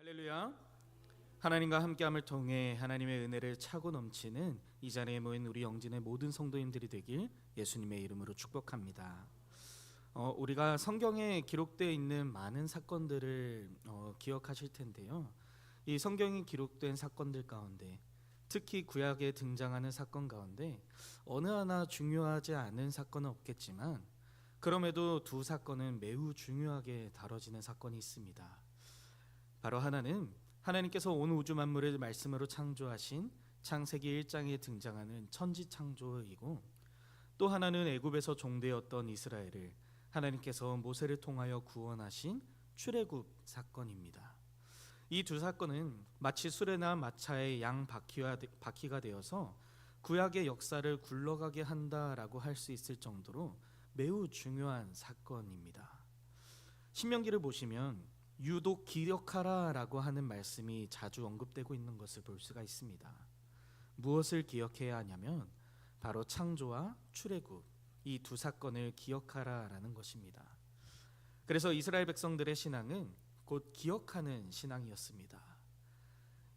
할렐루야. 하나님과 함께함을 통해 하나님의 은혜를 차고 넘치는 이 자리에 모인 우리 영진의 모든 성도님들이 되길 예수님의 이름으로 축복합니다. 우리가 성경에 기록되어 있는 많은 사건들을 기억하실 텐데요. 이 성경이 기록된 사건들 가운데 특히 구약에 등장하는 사건 가운데 어느 하나 중요하지 않은 사건은 없겠지만 그럼에도 두 사건은 매우 중요하게 다뤄지는 사건이 있습니다. 바로 하나는 하나님께서 온 우주 만물을 말씀으로 창조하신 창세기 1장에 등장하는 천지창조이고, 또 하나는 애굽에서 종되었던 이스라엘을 하나님께서 모세를 통하여 구원하신 출애굽 사건입니다. 이 두 사건은 마치 수레나 마차의 양 바퀴가 되어서 구약의 역사를 굴러가게 한다라고 할 수 있을 정도로 매우 중요한 사건입니다. 신명기를 보시면 유독 기억하라 라고 하는 말씀이 자주 언급되고 있는 것을 볼 수가 있습니다. 무엇을 기억해야 하냐면 바로 창조와 출애굽, 이 두 사건을 기억하라 라는 것입니다. 그래서 이스라엘 백성들의 신앙은 곧 기억하는 신앙이었습니다.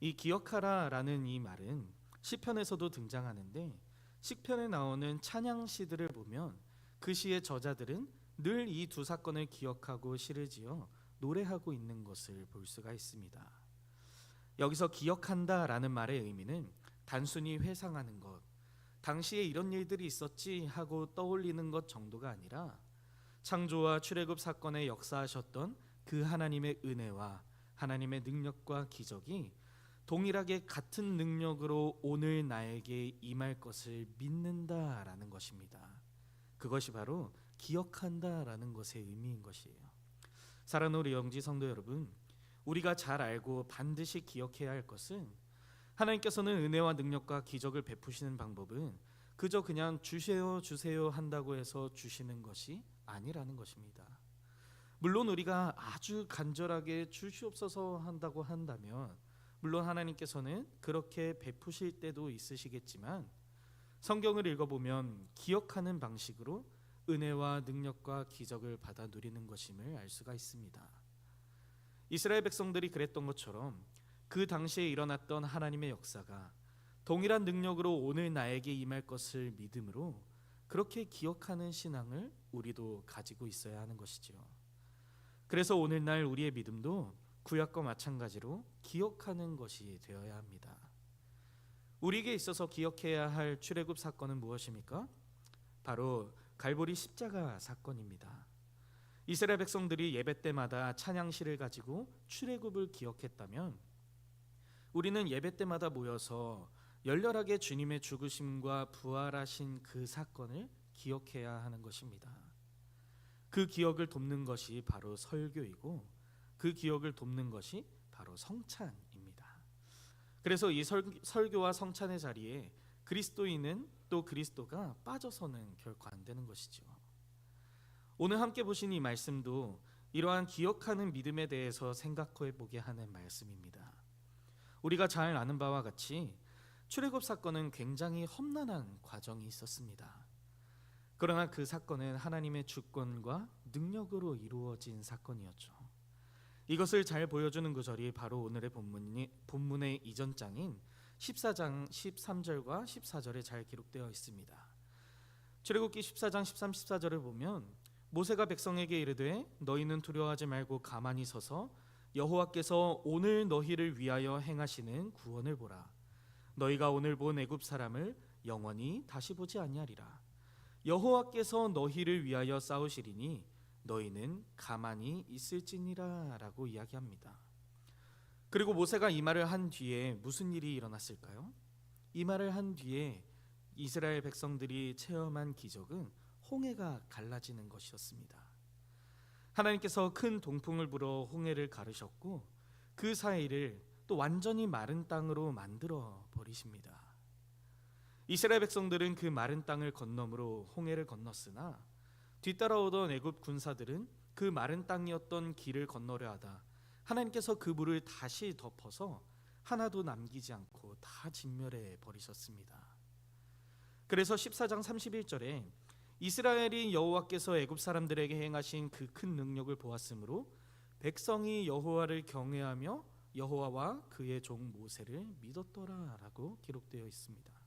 이 기억하라 라는 이 말은 시편에서도 등장하는데, 시편에 나오는 찬양시들을 보면 그 시의 저자들은 늘 이 두 사건을 기억하고 시를 지어 노래하고 있는 것을 볼 수가 있습니다. 여기서 기억한다 라는 말의 의미는 단순히 회상하는 것, 당시에 이런 일들이 있었지 하고 떠올리는 것 정도가 아니라 창조와 출애굽 사건에 역사하셨던 그 하나님의 은혜와 하나님의 능력과 기적이 동일하게 같은 능력으로 오늘 나에게 임할 것을 믿는다라는 것입니다. 그것이 바로 기억한다라는 것의 의미인 것이에요. 사랑하는 우리 영지 성도 여러분, 우리가 잘 알고 반드시 기억해야 할 것은 하나님께서는 은혜와 능력과 기적을 베푸시는 방법은 그저 그냥 주세요 주세요 한다고 해서 주시는 것이 아니라는 것입니다. 물론 우리가 아주 간절하게 주시옵소서 한다고 한다면 물론 하나님께서는 그렇게 베푸실 때도 있으시겠지만, 성경을 읽어보면 기억하는 방식으로 은혜와 능력과 기적을 받아 누리는 것임을 알 수가 있습니다. 이스라엘 백성들이 그랬던 것처럼 그 당시에 일어났던 하나님의 역사가 동일한 능력으로 오늘 나에게 임할 것을 믿음으로 그렇게 기억하는 신앙을 우리도 가지고 있어야 하는 것이죠. 그래서 오늘날 우리의 믿음도 구약과 마찬가지로 기억하는 것이 되어야 합니다. 우리에게 있어서 기억해야 할 출애굽 사건은 무엇입니까? 바로 갈보리 십자가 사건입니다. 이스라엘 백성들이 예배 때마다 찬양시를 가지고 출애굽을 기억했다면 우리는 예배 때마다 모여서 열렬하게 주님의 죽으심과 부활하신 그 사건을 기억해야 하는 것입니다. 그 기억을 돕는 것이 바로 설교이고 그 기억을 돕는 것이 바로 성찬입니다. 그래서 이 설교와 성찬의 자리에 그리스도인은 또 그리스도가 빠져서는 결코 안 되는 것이죠. 오늘 함께 보신 이 말씀도 이러한 기억하는 믿음에 대해서 생각해 보게 하는 말씀입니다. 우리가 잘 아는 바와 같이 출애굽 사건은 굉장히 험난한 과정이 있었습니다. 그러나 그 사건은 하나님의 주권과 능력으로 이루어진 사건이었죠. 이것을 잘 보여주는 구절이 바로 오늘의 본문의 이전 장인 14장 13절과 14절에 잘 기록되어 있습니다. 출애굽기 14장 13, 14절을 보면 모세가 백성에게 이르되 너희는 두려워하지 말고 가만히 서서 여호와께서 오늘 너희를 위하여 행하시는 구원을 보라. 너희가 오늘 본 애굽 사람을 영원히 다시 보지 아니하리라. 여호와께서 너희를 위하여 싸우시리니 너희는 가만히 있을지니라 라고 이야기합니다. 그리고 모세가 이 말을 한 뒤에 무슨 일이 일어났을까요? 이 말을 한 뒤에 이스라엘 백성들이 체험한 기적은 홍해가 갈라지는 것이었습니다. 하나님께서 큰 동풍을 불어 홍해를 가르셨고 그 사이를 또 완전히 마른 땅으로 만들어 버리십니다. 이스라엘 백성들은 그 마른 땅을 건너므로 홍해를 건넜으나 뒤따라오던 애굽 군사들은 그 마른 땅이었던 길을 건너려 하다 하나님께서 그 물을 다시 덮어서 하나도 남기지 않고 다 진멸해 버리셨습니다. 그래서 14장 31절에 이스라엘이 여호와께서 애굽 사람들에게 행하신 그 큰 능력을 보았으므로 백성이 여호와를 경외하며 여호와와 그의 종 모세를 믿었더라라고 기록되어 있습니다.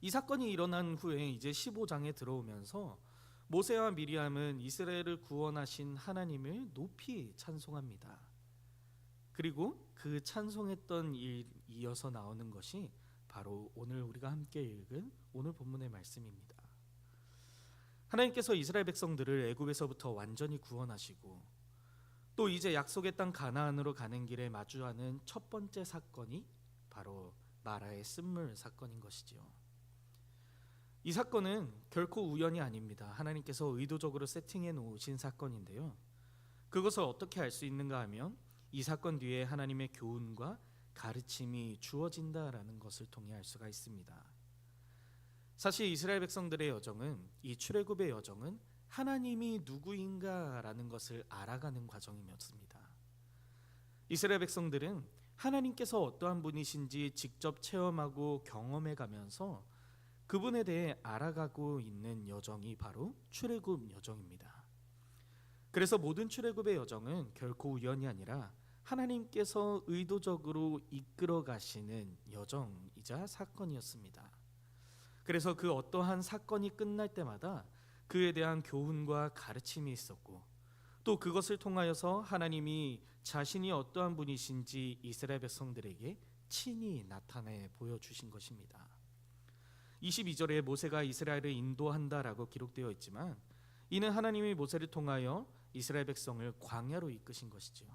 이 사건이 일어난 후에 이제 15장에 들어오면서 모세와 미리암은 이스라엘을 구원하신 하나님을 높이 찬송합니다. 그리고 그 찬송했던 일 이어서 나오는 것이 바로 오늘 우리가 함께 읽은 오늘 본문의 말씀입니다. 하나님께서 이스라엘 백성들을 애굽에서부터 완전히 구원하시고 또 이제 약속의 땅 가나안으로 가는 길에 마주하는 첫 번째 사건이 바로 마라의 쓴물 사건인 것이지요. 이 사건은 결코 우연이 아닙니다. 하나님께서 의도적으로 세팅해 놓으신 사건인데요. 그것을 어떻게 알 수 있는가 하면 이 사건 뒤에 하나님의 교훈과 가르침이 주어진다라는 것을 통해 알 수가 있습니다. 사실 이스라엘 백성들의 여정은, 이 출애굽의 여정은 하나님이 누구인가라는 것을 알아가는 과정이었습니다. 이스라엘 백성들은 하나님께서 어떠한 분이신지 직접 체험하고 경험해 가면서 그분에 대해 알아가고 있는 여정이 바로 출애굽 여정입니다. 그래서 모든 출애굽의 여정은 결코 우연이 아니라 하나님께서 의도적으로 이끌어 가시는 여정이자 사건이었습니다. 그래서 그 어떠한 사건이 끝날 때마다 그에 대한 교훈과 가르침이 있었고 또 그것을 통하여서 하나님이 자신이 어떠한 분이신지 이스라엘 백성들에게 친히 나타내 보여주신 것입니다. 22절에 모세가 이스라엘을 인도한다라고 기록되어 있지만 이는 하나님이 모세를 통하여 이스라엘 백성을 광야로 이끄신 것이지요.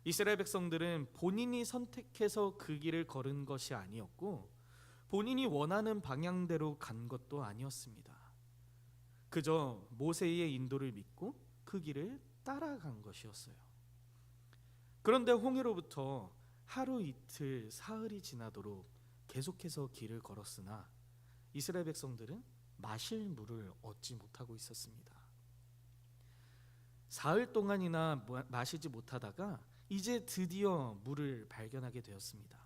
이스라엘 백성들은 본인이 선택해서 그 길을 걸은 것이 아니었고 본인이 원하는 방향대로 간 것도 아니었습니다. 그저 모세의 인도를 믿고 그 길을 따라간 것이었어요. 그런데 홍해로부터 하루 이틀 사흘이 지나도록 계속해서 길을 걸었으나 이스라엘 백성들은 마실 물을 얻지 못하고 있었습니다. 사흘 동안이나 마시지 못하다가 이제 드디어 물을 발견하게 되었습니다.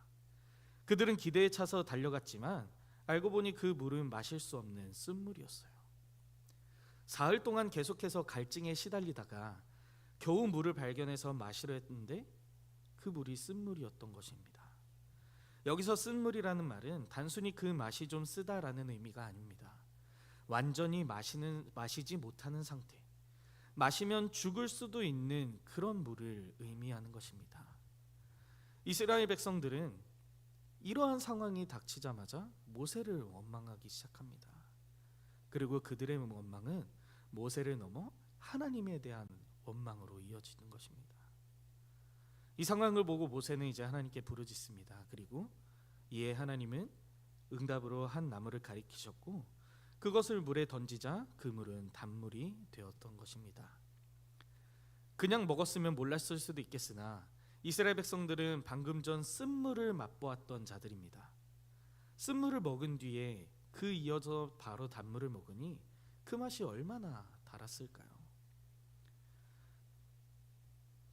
그들은 기대에 차서 달려갔지만 알고 보니 그 물은 마실 수 없는 쓴물이었어요. 사흘 동안 계속해서 갈증에 시달리다가 겨우 물을 발견해서 마시려 했는데 그 물이 쓴물이었던 것입니다. 여기서 쓴물이라는 말은 단순히 그 맛이 좀 쓰다라는 의미가 아닙니다. 완전히 마시지 못하는 상태, 마시면 죽을 수도 있는 그런 물을 의미하는 것입니다. 이스라엘 백성들은 이러한 상황이 닥치자마자 모세를 원망하기 시작합니다. 그리고 그들의 원망은 모세를 넘어 하나님에 대한 원망으로 이어지는 것입니다. 이 상황을 보고 모세는 이제 하나님께 부르짖습니다. 그리고 이에 하나님은 응답으로 한 나무를 가리키셨고 그것을 물에 던지자 그 물은 단물이 되었던 것입니다. 그냥 먹었으면 몰랐을 수도 있겠으나 이스라엘 백성들은 방금 전 쓴물을 맛보았던 자들입니다. 쓴물을 먹은 뒤에 그 이어서 바로 단물을 먹으니 그 맛이 얼마나 달았을까요?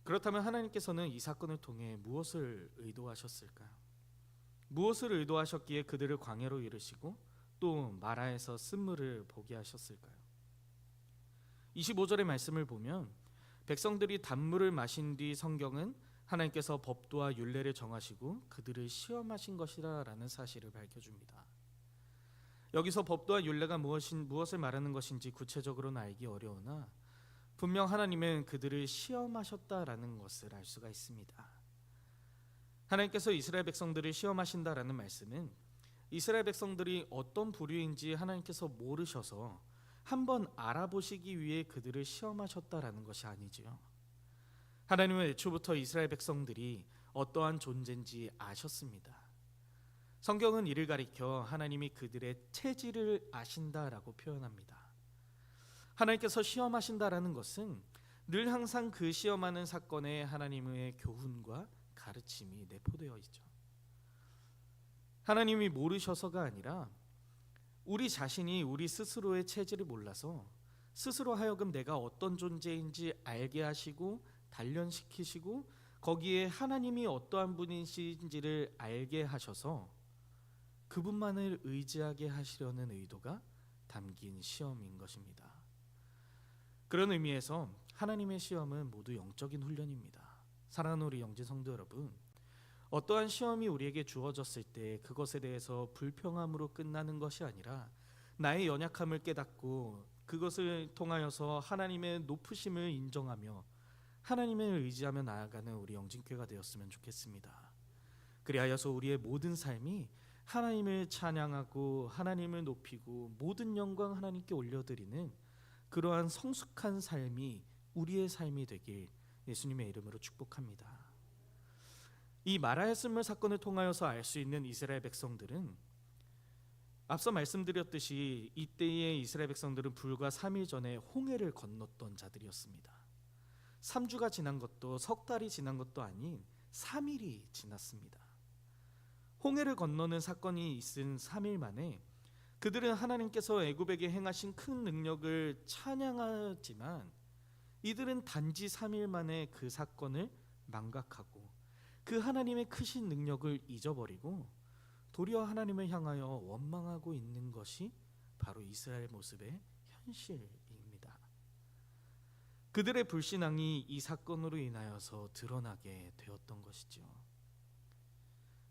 그렇다면 하나님께서는 이 사건을 통해 무엇을 의도하셨을까요? 무엇을 의도하셨기에 그들을 광야로 이르시고 또 마라에서 쓴물을 보게 하셨을까요? 25절의 말씀을 보면 백성들이 단물을 마신 뒤 성경은 하나님께서 법도와 율례를 정하시고 그들을 시험하신 것이라는 사실을 밝혀줍니다. 여기서 법도와 율례가 무엇을 말하는 것인지 구체적으로는 알기 어려우나 분명 하나님은 그들을 시험하셨다라는 것을 알 수가 있습니다. 하나님께서 이스라엘 백성들을 시험하신다라는 말씀은 이스라엘 백성들이 어떤 부류인지 하나님께서 모르셔서 한번 알아보시기 위해 그들을 시험하셨다라는 것이 아니지요. 하나님은 애초부터 이스라엘 백성들이 어떠한 존재인지 아셨습니다. 성경은 이를 가리켜 하나님이 그들의 체질을 아신다라고 표현합니다. 하나님께서 시험하신다라는 것은 늘 항상 그 시험하는 사건에 하나님의 교훈과 가르침이 내포되어 있죠. 하나님이 모르셔서가 아니라 우리 자신이 우리 스스로의 체질을 몰라서 스스로 하여금 내가 어떤 존재인지 알게 하시고 단련시키시고 거기에 하나님이 어떠한 분이신지를 알게 하셔서 그분만을 의지하게 하시려는 의도가 담긴 시험인 것입니다. 그런 의미에서 하나님의 시험은 모두 영적인 훈련입니다. 사랑하는 우리 영지 성도 여러분, 어떠한 시험이 우리에게 주어졌을 때 그것에 대해서 불평함으로 끝나는 것이 아니라 나의 연약함을 깨닫고 그것을 통하여서 하나님의 높으심을 인정하며 하나님을 의지하며 나아가는 우리 영진교회가 되었으면 좋겠습니다. 그리하여서 우리의 모든 삶이 하나님을 찬양하고 하나님을 높이고 모든 영광 하나님께 올려드리는 그러한 성숙한 삶이 우리의 삶이 되길 예수님의 이름으로 축복합니다. 이 마라의 쓴물 사건을 통하여서 알 수 있는 이스라엘 백성들은 앞서 말씀드렸듯이 이때의 이스라엘 백성들은 불과 3일 전에 홍해를 건넜던 자들이었습니다. 3주가 지난 것도 석 달이 지난 것도 아닌 3일이 지났습니다. 홍해를 건너는 사건이 있은 3일 만에 그들은 하나님께서 애굽에게 행하신 큰 능력을 찬양하지만 이들은 단지 3일 만에 그 사건을 망각하고 그 하나님의 크신 능력을 잊어버리고 도리어 하나님을 향하여 원망하고 있는 것이 바로 이스라엘 모습의 현실입니다. 그들의 불신앙이 이 사건으로 인하여서 드러나게 되었던 것이죠.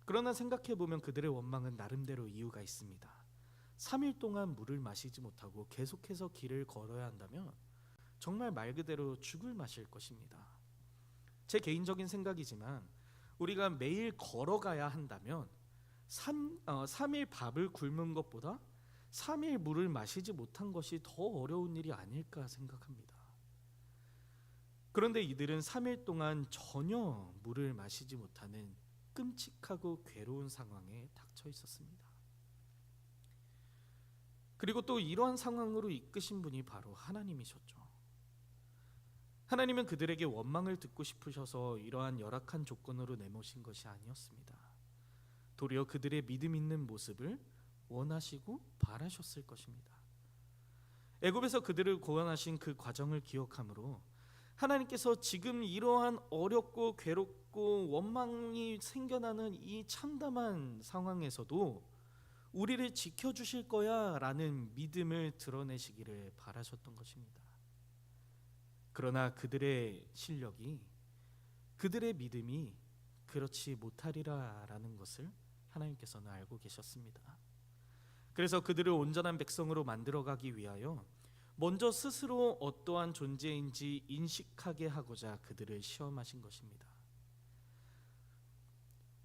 그러나 생각해보면 그들의 원망은 나름대로 이유가 있습니다. 3일 동안 물을 마시지 못하고 계속해서 길을 걸어야 한다면 정말 말 그대로 죽을 맛일 것입니다. 제 개인적인 생각이지만 우리가 매일 걸어가야 한다면 3일 밥을 굶은 것보다 3일 물을 마시지 못한 것이 더 어려운 일이 아닐까 생각합니다. 그런데 이들은 3일 동안 전혀 물을 마시지 못하는 끔찍하고 괴로운 상황에 닥쳐 있었습니다. 그리고 또 이러한 상황으로 이끄신 분이 바로 하나님이셨죠. 하나님은 그들에게 원망을 듣고 싶으셔서 이러한 열악한 조건으로 내모신 것이 아니었습니다. 도리어 그들의 믿음 있는 모습을 원하시고 바라셨을 것입니다. 애굽에서 그들을 구원하신 그 과정을 기억함으로 하나님께서 지금 이러한 어렵고 괴롭고 원망이 생겨나는 이 참담한 상황에서도 우리를 지켜주실 거야 라는 믿음을 드러내시기를 바라셨던 것입니다. 그러나 그들의 실력이, 그들의 믿음이 그렇지 못하리라 라는 것을 하나님께서는 알고 계셨습니다. 그래서 그들을 온전한 백성으로 만들어가기 위하여 먼저 스스로 어떠한 존재인지 인식하게 하고자 그들을 시험하신 것입니다.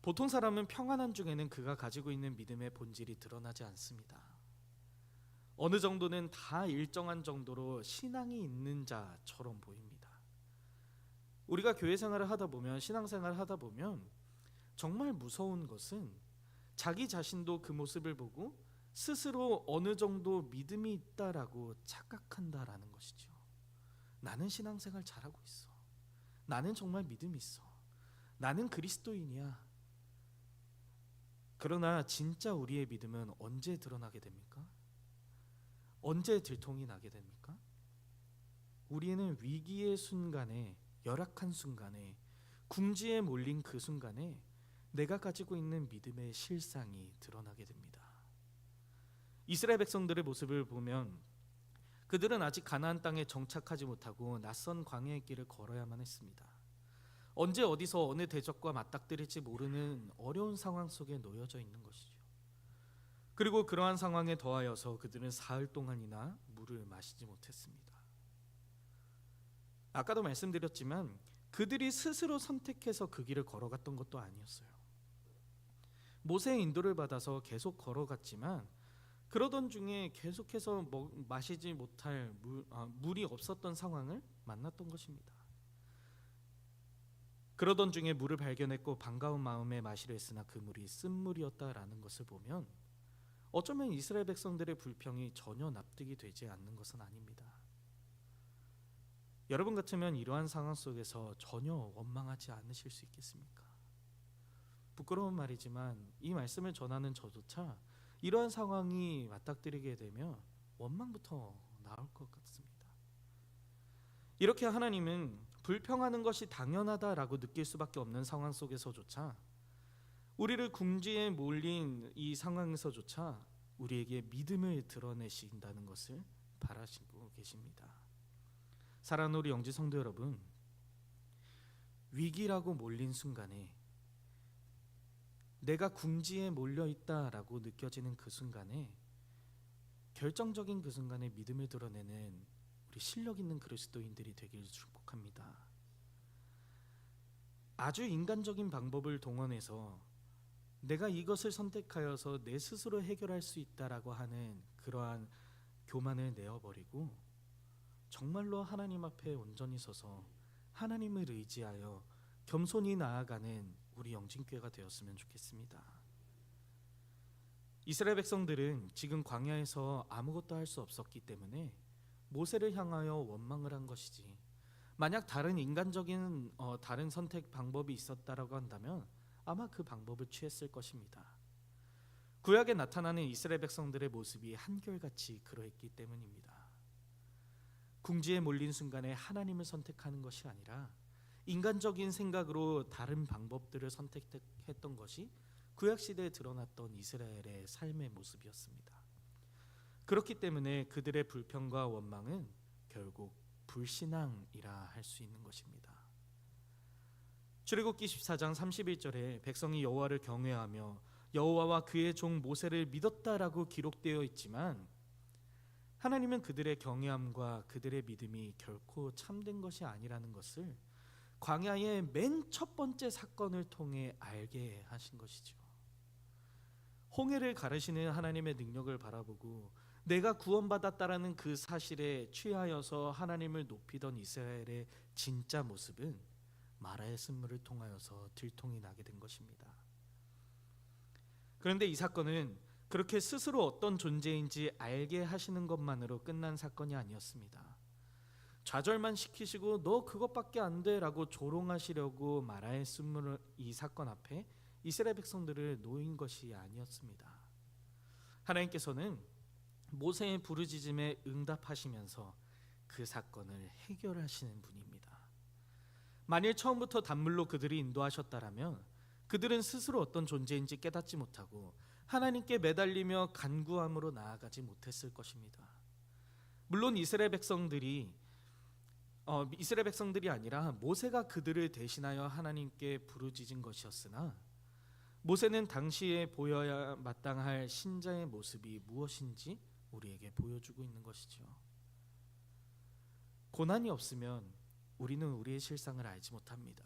보통 사람은 평안한 중에는 그가 가지고 있는 믿음의 본질이 드러나지 않습니다. 어느 정도는 다 일정한 정도로 신앙이 있는 자처럼 보입니다. 우리가 교회 생활을 하다 보면, 신앙생활을 하다 보면 정말 무서운 것은 자기 자신도 그 모습을 보고 스스로 어느 정도 믿음이 있다라고 착각한다라는 것이죠. 나는 신앙생활 잘하고 있어. 나는 정말 믿음이 있어. 나는 그리스도인이야. 그러나 진짜 우리의 믿음은 언제 드러나게 됩니까? 언제 들통이 나게 됩니까? 우리는 위기의 순간에, 열악한 순간에, 궁지에 몰린 그 순간에 내가 가지고 있는 믿음의 실상이 드러나게 됩니다. 이스라엘 백성들의 모습을 보면 그들은 아직 가나안 땅에 정착하지 못하고 낯선 광야의 길을 걸어야만 했습니다. 언제 어디서 어느 대적과 맞닥뜨릴지 모르는 어려운 상황 속에 놓여져 있는 것이죠. 그리고 그러한 상황에 더하여서 그들은 사흘 동안이나 물을 마시지 못했습니다. 아까도 말씀드렸지만 그들이 스스로 선택해서 그 길을 걸어갔던 것도 아니었어요. 모세의 인도를 받아서 계속 걸어갔지만 그러던 중에 계속해서 마시지 못할 물이 없었던 상황을 만났던 것입니다. 그러던 중에 물을 발견했고 반가운 마음에 마시려 했으나 그 물이 쓴물이었다라는 것을 보면 어쩌면 이스라엘 백성들의 불평이 전혀 납득이 되지 않는 것은 아닙니다. 여러분 같으면 이러한 상황 속에서 전혀 원망하지 않으실 수 있겠습니까? 부끄러운 말이지만 이 말씀을 전하는 저조차 이러한 상황이 맞닥뜨리게 되면 원망부터 나올 것 같습니다. 이렇게 하나님은 불평하는 것이 당연하다라고 느낄 수밖에 없는 상황 속에서조차, 우리를 궁지에 몰린 이 상황에서조차 우리에게 믿음을 드러내신다는 것을 바라시고 계십니다. 사랑하는 우리 영지 성도 여러분, 위기라고 몰린 순간에, 내가 궁지에 몰려 있다라고 느껴지는 그 순간에, 결정적인 그 순간에 믿음을 드러내는 우리 실력 있는 그리스도인들이 되기를 축복합니다. 아주 인간적인 방법을 동원해서 내가 이것을 선택하여서 내 스스로 해결할 수 있다라고 하는 그러한 교만을 내어버리고, 정말로 하나님 앞에 온전히 서서 하나님을 의지하여 겸손히 나아가는 우리 영진교회가 되었으면 좋겠습니다. 이스라엘 백성들은 지금 광야에서 아무것도 할 수 없었기 때문에 모세를 향하여 원망을 한 것이지, 만약 다른 인간적인 다른 선택 방법이 있었다라고 한다면 아마 그 방법을 취했을 것입니다. 구약에 나타나는 이스라엘 백성들의 모습이 한결같이 그러했기 때문입니다. 궁지에 몰린 순간에 하나님을 선택하는 것이 아니라 인간적인 생각으로 다른 방법들을 선택했던 것이 구약시대에 드러났던 이스라엘의 삶의 모습이었습니다. 그렇기 때문에 그들의 불평과 원망은 결국 불신앙이라 할 수 있는 것입니다. 출애굽기 14장 31절에 백성이 여호와를 경외하며 여호와와 그의 종 모세를 믿었다라고 기록되어 있지만, 하나님은 그들의 경외함과 그들의 믿음이 결코 참된 것이 아니라는 것을 광야의 맨 첫 번째 사건을 통해 알게 하신 것이죠. 홍해를 가르시는 하나님의 능력을 바라보고 내가 구원받았다라는 그 사실에 취하여서 하나님을 높이던 이스라엘의 진짜 모습은 마라의 쓴물을 통하여서 들통이 나게 된 것입니다. 그런데 이 사건은 그렇게 스스로 어떤 존재인지 알게 하시는 것만으로 끝난 사건이 아니었습니다. 좌절만 시키시고 너 그것밖에 안 돼라고 조롱하시려고 마라의 쓴물을 이 사건 앞에 이스라엘 백성들을 놓인 것이 아니었습니다. 하나님께서는 모세의 부르짖음에 응답하시면서 그 사건을 해결하시는 분입니다. 만일 처음부터 단물로 그들이 인도하셨다라면 그들은 스스로 어떤 존재인지 깨닫지 못하고 하나님께 매달리며 간구함으로 나아가지 못했을 것입니다. 물론 이스라엘 백성들이 아니라 모세가 그들을 대신하여 하나님께 부르짖은 것이었으나, 모세는 당시에 보여야 마땅할 신자의 모습이 무엇인지 우리에게 보여주고 있는 것이죠. 고난이 없으면 우리는 우리의 실상을 알지 못합니다.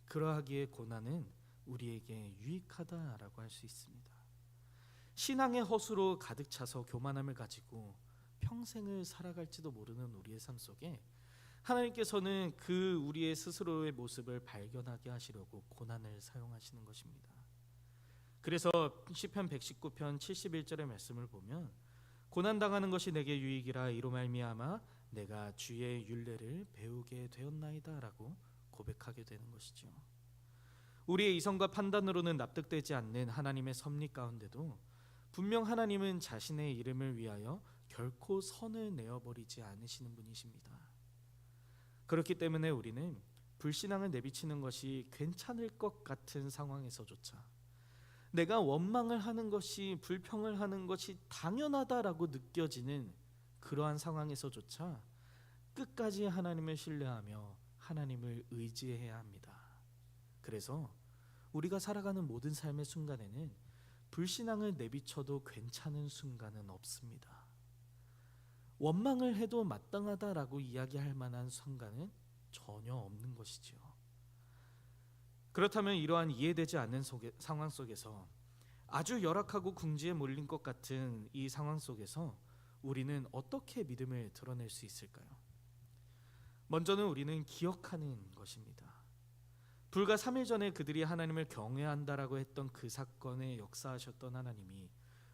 그러하기에 고난은 우리에게 유익하다라고 할 수 있습니다. 신앙의 허수로 가득 차서 교만함을 가지고 평생을 살아갈지도 모르는 우리의 삶 속에 하나님께서는 그 우리의 스스로의 모습을 발견하게 하시려고 고난을 사용하시는 것입니다. 그래서 시편 119편 71절의 말씀을 보면, 고난당하는 것이 내게 유익이라 이로 말미암아 내가 주의 율례를 배우게 되었나이다 라고 고백하게 되는 것이죠. 우리의 이성과 판단으로는 납득되지 않는 하나님의 섭리 가운데도 분명 하나님은 자신의 이름을 위하여 결코 선을 내어버리지 않으시는 분이십니다. 그렇기 때문에 우리는 불신앙을 내비치는 것이 괜찮을 것 같은 상황에서조차, 내가 원망을 하는 것이, 불평을 하는 것이 당연하다라고 느껴지는 그러한 상황에서조차 끝까지 하나님을 신뢰하며 하나님을 의지해야 합니다. 그래서 우리가 살아가는 모든 삶의 순간에는 불신앙을 내비쳐도 괜찮은 순간은 없습니다. 원망을 해도 마땅하다라고 이야기할 만한 순간은 전혀 없는 것이죠. 그렇다면 이러한 이해되지 않는 상황 속에서, 아주 열악하고 궁지에 몰린 것 같은 이 상황 속에서 우리는 어떻게 믿음을 드러낼 수 있을까요? 먼저는 우리는 기억하는 것입니다. 불과 3일 전에 그들이 하나님을 경외한다라고 했던 그 사건에 역사하셨던 하나님이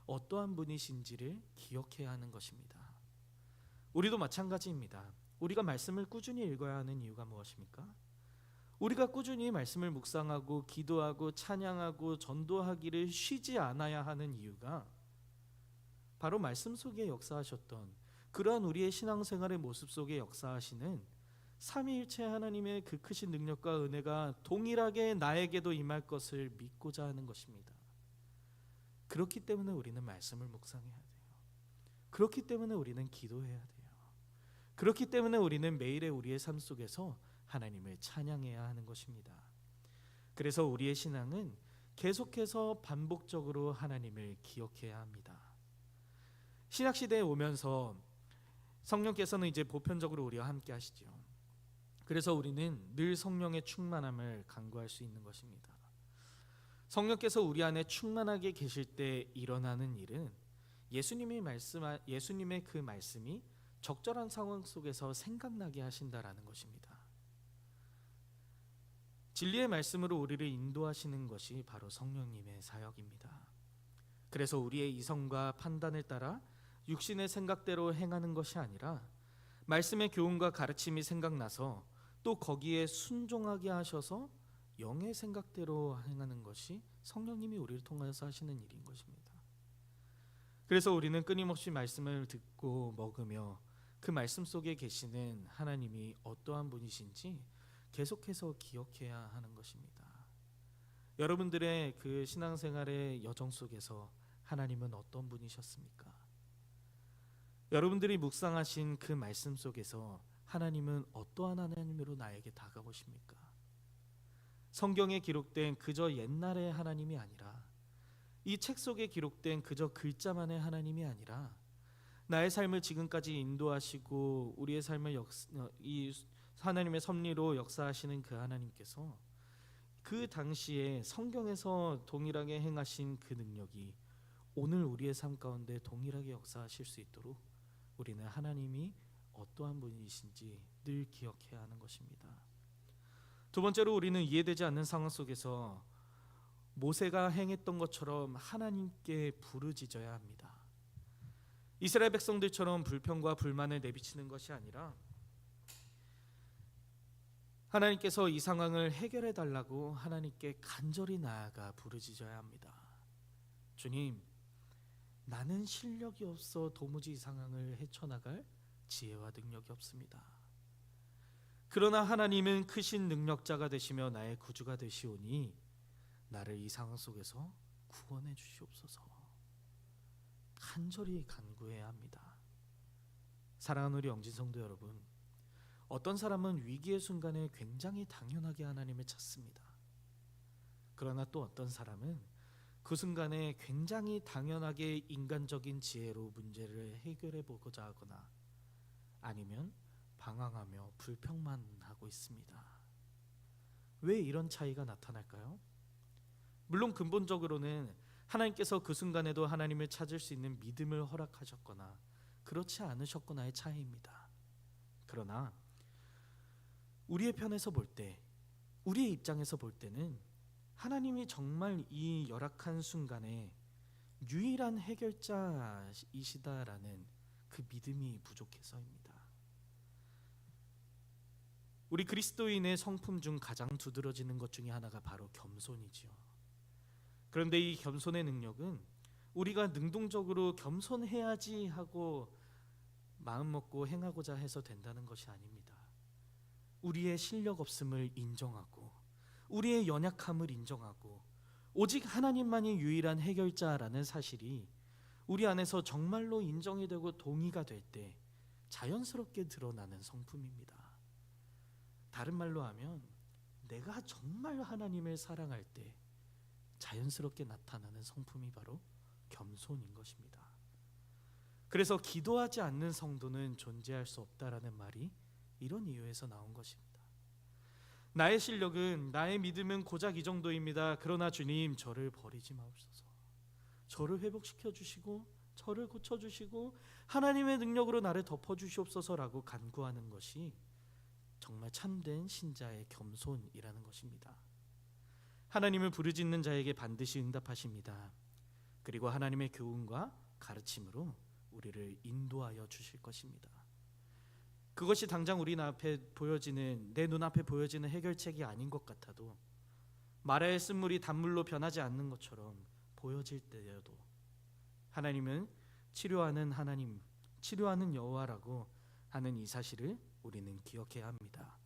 어떠한 분이신지를 기억해야 하는 것입니다. 우리도 마찬가지입니다. 우리가 말씀을 꾸준히 읽어야 하는 이유가 무엇입니까? 우리가 꾸준히 말씀을 묵상하고 기도하고 찬양하고 전도하기를 쉬지 않아야 하는 이유가 바로 말씀 속에 역사하셨던 그러한 우리의 신앙생활의 모습 속에 역사하시는 삼위일체 하나님의 그 크신 능력과 은혜가 동일하게 나에게도 임할 것을 믿고자 하는 것입니다. 그렇기 때문에 우리는 말씀을 묵상해야 돼요. 그렇기 때문에 우리는 기도해야 돼요. 그렇기 때문에 우리는 매일의 우리의 삶 속에서 하나님을 찬양해야 하는 것입니다. 그래서 우리의 신앙은 계속해서 반복적으로 하나님을 기억해야 합니다. 신약 시대에 오면서 성령께서는 이제 보편적으로 우리와 함께 하시죠. 그래서 우리는 늘 성령의 충만함을 간구할 수 있는 것입니다. 성령께서 우리 안에 충만하게 계실 때 일어나는 일은 예수님의 그 말씀이 적절한 상황 속에서 생각나게 하신다라는 것입니다. 진리의 말씀으로 우리를 인도하시는 것이 바로 성령님의 사역입니다. 그래서 우리의 이성과 판단을 따라 육신의 생각대로 행하는 것이 아니라 말씀의 교훈과 가르침이 생각나서 또 거기에 순종하게 하셔서 영의 생각대로 행하는 것이 성령님이 우리를 통해서 하시는 일인 것입니다. 그래서 우리는 끊임없이 말씀을 듣고 먹으며 그 말씀 속에 계시는 하나님이 어떠한 분이신지 계속해서 기억해야 하는 것입니다. 여러분들의 그 신앙생활의 여정 속에서 하나님은 어떤 분이셨습니까? 여러분들이 묵상하신 그 말씀 속에서 하나님은 어떠한 하나님으로 나에게 다가오십니까? 성경에 기록된 그저 옛날의 하나님이 아니라 이 책 속에 기록된 그저 글자만의 하나님이 아니라 나의 삶을 지금까지 인도하시고 우리의 삶을 이 하나님의 섭리로 역사하시는 그 하나님께서 그 당시에 성경에서 동일하게 행하신 그 능력이 오늘 우리의 삶 가운데 동일하게 역사하실 수 있도록 우리는 하나님이 어떠한 분이신지 늘 기억해야 하는 것입니다. 두 번째로 우리는 이해되지 않는 상황 속에서 모세가 행했던 것처럼 하나님께 부르짖어야 합니다. 이스라엘 백성들처럼 불평과 불만을 내비치는 것이 아니라 하나님께서 이 상황을 해결해 달라고 하나님께 간절히 나아가 부르짖어야 합니다. 주님, 나는 실력이 없어 도무지 이 상황을 헤쳐나갈 지혜와 능력이 없습니다. 그러나 하나님은 크신 능력자가 되시며 나의 구주가 되시오니 나를 이 상황 속에서 구원해 주시옵소서. 간절히 간구해야 합니다. 사랑하는 우리 영진성도 여러분, 어떤 사람은 위기의 순간에 굉장히 당연하게 하나님을 찾습니다. 그러나 또 어떤 사람은 그 순간에 굉장히 당연하게 인간적인 지혜로 문제를 해결해 보고자 하거나 아니면 방황하며 불평만 하고 있습니다. 왜 이런 차이가 나타날까요? 물론 근본적으로는 하나님께서 그 순간에도 하나님을 찾을 수 있는 믿음을 허락하셨거나 그렇지 않으셨거나의 차이입니다. 그러나 우리의 편에서 볼 때, 우리의 입장에서 볼 때는 하나님이 정말 이 열악한 순간에 유일한 해결자이시다라는 그 믿음이 부족해서입니다. 우리 그리스도인의 성품 중 가장 두드러지는 것 중에 하나가 바로 겸손이지요. 그런데 이 겸손의 능력은 우리가 능동적으로 겸손해야지 하고 마음 먹고 행하고자 해서 된다는 것이 아닙니다. 우리의 실력 없음을 인정하고 우리의 연약함을 인정하고 오직 하나님만이 유일한 해결자라는 사실이 우리 안에서 정말로 인정이 되고 동의가 될 때 자연스럽게 드러나는 성품입니다. 다른 말로 하면 내가 정말 하나님을 사랑할 때 자연스럽게 나타나는 성품이 바로 겸손인 것입니다. 그래서 기도하지 않는 성도는 존재할 수 없다라는 말이 이런 이유에서 나온 것입니다. 나의 실력은, 나의 믿음은 고작 이 정도입니다. 그러나 주님, 저를 버리지 마옵소서. 저를 회복시켜 주시고 저를 고쳐 주시고 하나님의 능력으로 나를 덮어 주시옵소서라고 간구하는 것이 정말 참된 신자의 겸손이라는 것입니다. 하나님을 부르짖는 자에게 반드시 응답하십니다. 그리고 하나님의 교훈과 가르침으로 우리를 인도하여 주실 것입니다. 그것이 당장 우리 앞에 보여지는, 내 눈앞에 보여지는 해결책이 아닌 것 같아도, 마라의 쓴물이 단물로 변하지 않는 것처럼 보여질 때여도 하나님은 치료하는 하나님, 치료하는 여호와라고 하는 이 사실을 우리는 기억해야 합니다.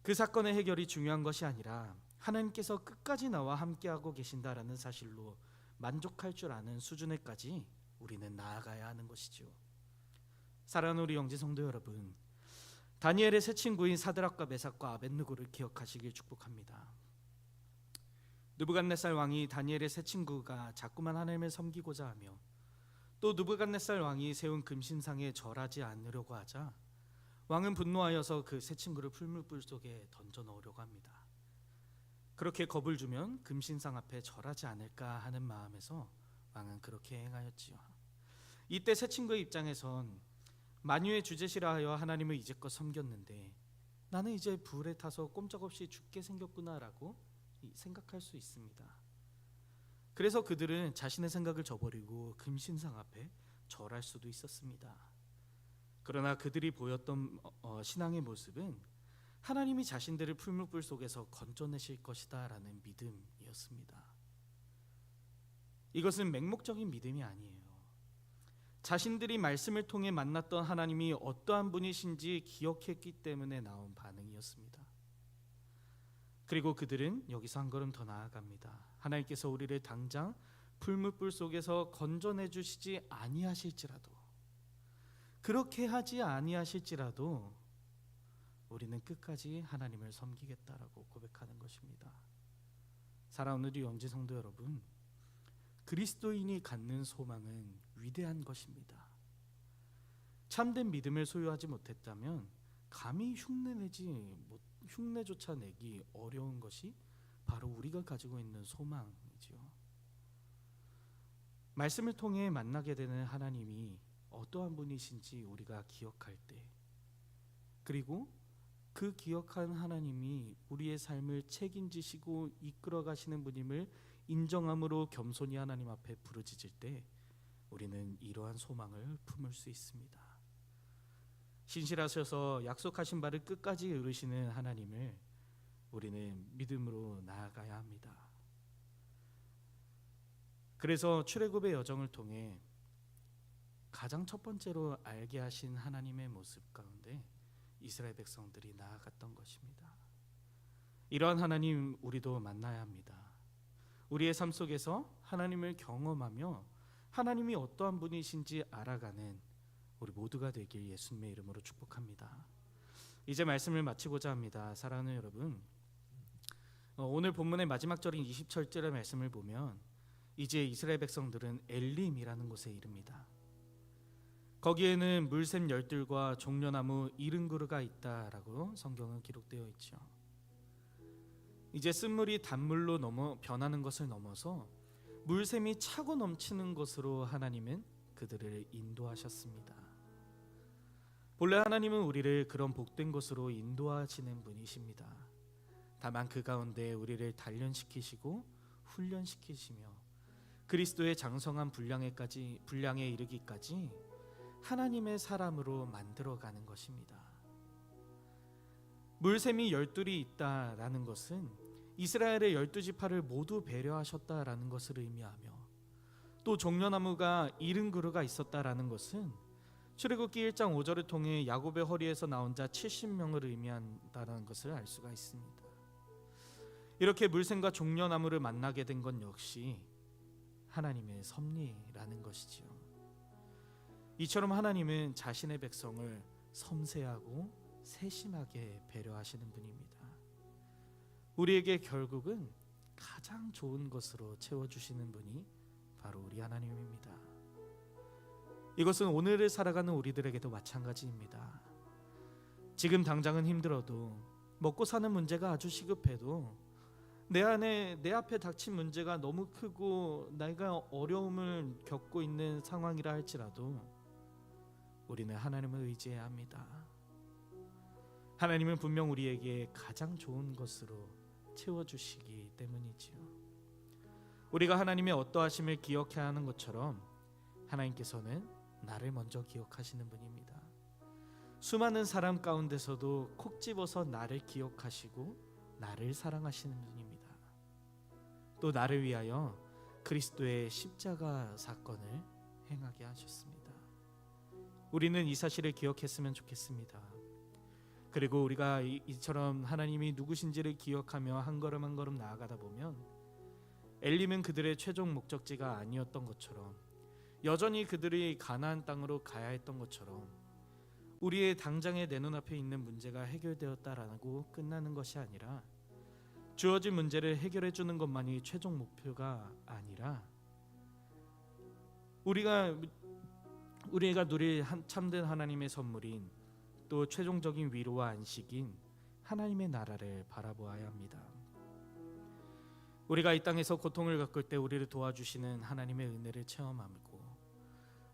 그 사건의 해결이 중요한 것이 아니라 하나님께서 끝까지 나와 함께하고 계신다라는 사실로 만족할 줄 아는 수준에까지 우리는 나아가야 하는 것이죠. 사랑하는 우리 영지 성도 여러분, 다니엘의 세 친구인 사드락과 메삭과 아벳느고를 기억하시길 축복합니다. 느부갓네살 왕이 다니엘의 세 친구가 자꾸만 하나님을 섬기고자 하며 또 느부갓네살 왕이 세운 금신상에 절하지 않으려고 하자 왕은 분노하여서 그 세 친구를 풀무불 속에 던져 넣으려고 합니다. 그렇게 겁을 주면 금신상 앞에 절하지 않을까 하는 마음에서 왕은 그렇게 행하였지요. 이때 세 친구의 입장에선 만유의 주제시라 하여 하나님을 이제껏 섬겼는데 나는 이제 불에 타서 꼼짝없이 죽게 생겼구나라고 생각할 수 있습니다. 그래서 그들은 자신의 생각을 저버리고 금신상 앞에 절할 수도 있었습니다. 그러나 그들이 보였던 신앙의 모습은 하나님이 자신들을 풀무불 속에서 건져내실 것이다 라는 믿음이었습니다. 이것은 맹목적인 믿음이 아니에요. 자신들이 말씀을 통해 만났던 하나님이 어떠한 분이신지 기억했기 때문에 나온 반응이었습니다. 그리고 그들은 여기서 한 걸음 더 나아갑니다. 하나님께서 우리를 당장 풀무불 속에서 건져내 주시지 아니하실지라도, 그렇게 하지 아니하실지라도 우리는 끝까지 하나님을 섬기겠다라고 고백하는 것입니다. 사랑하는 우리 영지 성도 여러분, 그리스도인이 갖는 소망은 위대한 것입니다. 참된 믿음을 소유하지 못했다면 감히 흉내조차 내기 어려운 것이 바로 우리가 가지고 있는 소망이지요. 말씀을 통해 만나게 되는 하나님이 어떠한 분이신지 우리가 기억할 때, 그리고 그 기억한 하나님이 우리의 삶을 책임지시고 이끌어 가시는 분임을 인정함으로 겸손히 하나님 앞에 부르짖을 때 우리는 이러한 소망을 품을 수 있습니다. 신실하셔서 약속하신 바를 끝까지 이루시는 하나님을 우리는 믿음으로 나아가야 합니다. 그래서 출애굽의 여정을 통해 가장 첫 번째로 알게 하신 하나님의 모습 가운데 이스라엘 백성들이 나아갔던 것입니다. 이러한 하나님 우리도 만나야 합니다. 우리의 삶 속에서 하나님을 경험하며 하나님이 어떠한 분이신지 알아가는 우리 모두가 되길 예수님의 이름으로 축복합니다. 이제 말씀을 마치고자 합니다. 사랑하는 여러분, 오늘 본문의 마지막 절인 20절의 말씀을 보면 이제 이스라엘 백성들은 엘림이라는 곳에 이릅니다. 거기에는 물샘 열들과 종려나무 70그루가 있다라고 성경은 기록되어 있죠. 이제 쓴물이 단물로 변하는 것을 넘어서 물샘이 차고 넘치는 곳으로 하나님은 그들을 인도하셨습니다. 본래 하나님은 우리를 그런 복된 곳으로 인도하시는 분이십니다. 다만 그 가운데 우리를 단련시키시고 훈련시키시며 그리스도의 장성한 분량에 이르기까지 하나님의 사람으로 만들어가는 것입니다. 물샘이 12이 있다라는 것은 이스라엘의 12지파를 모두 배려하셨다라는 것을 의미하며, 또 종려나무가 70그루가 있었다라는 것은 출애굽기 1장 5절을 통해 야곱의 허리에서 나온 자 70명을 의미한다는 것을 알 수가 있습니다. 이렇게 물샘과 종려나무를 만나게 된 건 역시 하나님의 섭리라는 것이지요. 이처럼 하나님은 자신의 백성을 섬세하고 세심하게 배려하시는 분입니다. 우리에게 결국은 가장 좋은 것으로 채워주시는 분이 바로 우리 하나님입니다. 이것은 오늘을 살아가는 우리들에게도 마찬가지입니다. 지금 당장은 힘들어도, 먹고 사는 문제가 아주 시급해도, 내 앞에 닥친 문제가 너무 크고 내가 어려움을 겪고 있는 상황이라 할지라도 우리는 하나님을 의지해야 합니다. 하나님은 분명 우리에게 가장 좋은 것으로 채워주시기 때문이지요. 우리가 하나님의 어떠하심을 기억해야 하는 것처럼 하나님께서는 나를 먼저 기억하시는 분입니다. 수많은 사람 가운데서도 콕 집어서 나를 기억하시고 나를 사랑하시는 분입니다. 또 나를 위하여 그리스도의 십자가 사건을 행하게 하셨습니다. 우리는 이 사실을 기억했으면 좋겠습니다. 그리고 우리가 이처럼 하나님이 누구신지를 기억하며 한 걸음 한 걸음 나아가다 보면 엘림은 그들의 최종 목적지가 아니었던 것처럼, 여전히 그들이 가나안 땅으로 가야 했던 것처럼 우리의 당장에 내 눈앞에 있는 문제가 해결되었다라고 끝나는 것이 아니라 주어진 문제를 해결해 주는 것만이 최종 목표가 아니라 우리가 누릴 참된 하나님의 선물인 또 최종적인 위로와 안식인 하나님의 나라를 바라보아야 합니다. 우리가 이 땅에서 고통을 겪을 때 우리를 도와주시는 하나님의 은혜를 체험하고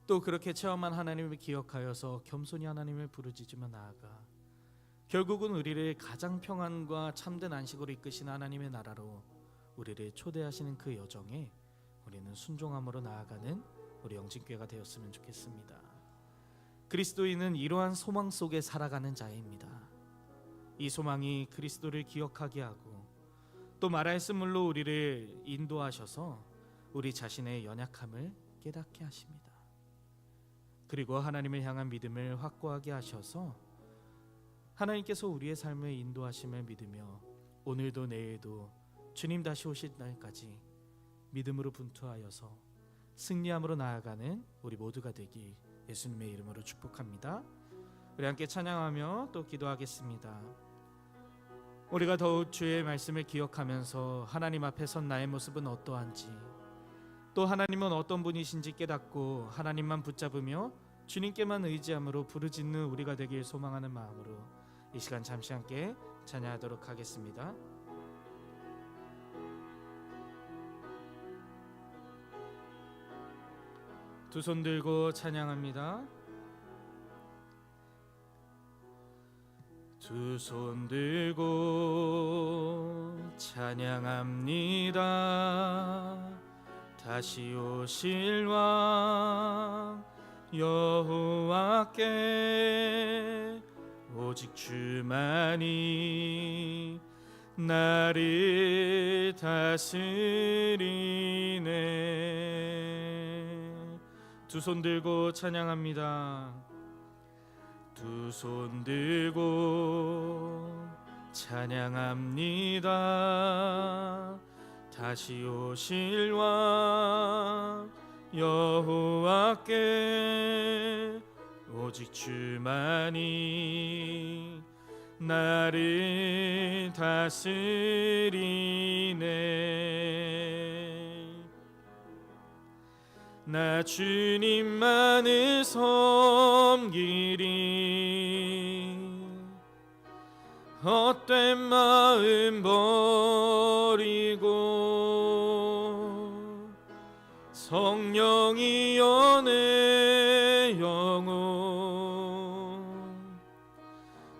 또 그렇게 체험한 하나님을 기억하여서 겸손히 하나님을 부르짖으며 나아가 결국은 우리를 가장 평안과 참된 안식으로 이끄신 하나님의 나라로 우리를 초대하시는 그 여정에 우리는 순종함으로 나아가는 우리 영진교회가 되었으면 좋겠습니다. 그리스도인은 이러한 소망 속에 살아가는 자입니다. 이 소망이 그리스도를 기억하게 하고 또 말씀으로 우리를 인도하셔서 우리 자신의 연약함을 깨닫게 하십니다. 그리고 하나님을 향한 믿음을 확고하게 하셔서 하나님께서 우리의 삶을 인도하심을 믿으며 오늘도 내일도 주님 다시 오실 날까지 믿음으로 분투하여서 승리함으로 나아가는 우리 모두가 되길 예수님의 이름으로 축복합니다. 우리 함께 찬양하며 또 기도하겠습니다. 우리가 더욱 주의 말씀을 기억하면서 하나님 앞에 선 나의 모습은 어떠한지 또 하나님은 어떤 분이신지 깨닫고 하나님만 붙잡으며 주님께만 의지함으로 부르짖는 우리가 되길 소망하는 마음으로 이 시간 잠시 함께 찬양하도록 하겠습니다. 두 손 들고 찬양합니다. 두 손 들고 찬양합니다. 다시 오실 왕 여호와께 오직 주만이 나를 다스리네. 두 손 들고 찬양합니다. 두 손 들고 찬양합니다. 다시 오실 왕 여호와께 오직 주만이 나를 다스리네. 나 주님만을 섬기리. 헛된 마음 버리고 성령이여 내 영혼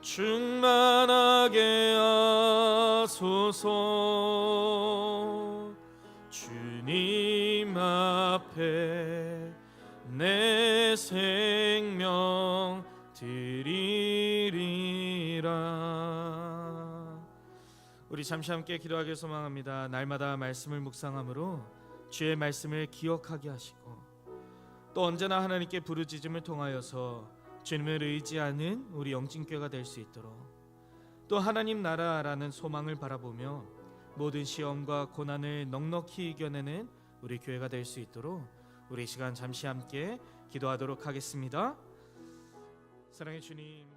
충만하게 하소서. 주님 앞에 내 생명 드리리라. 우리 잠시 함께 기도하길 소망합니다. 날마다 말씀을 묵상함으로 주의 말씀을 기억하게 하시고 또 언제나 하나님께 부르짖음을 통하여서 주님을 의지하는 우리 영진교회가 될 수 있도록 또 하나님 나라라는 소망을 바라보며 모든 시험과 고난을 넉넉히 이겨내는 우리 교회가 될 수 있도록 우리 시간 잠시 함께 기도하도록 하겠습니다. 사랑의 주님,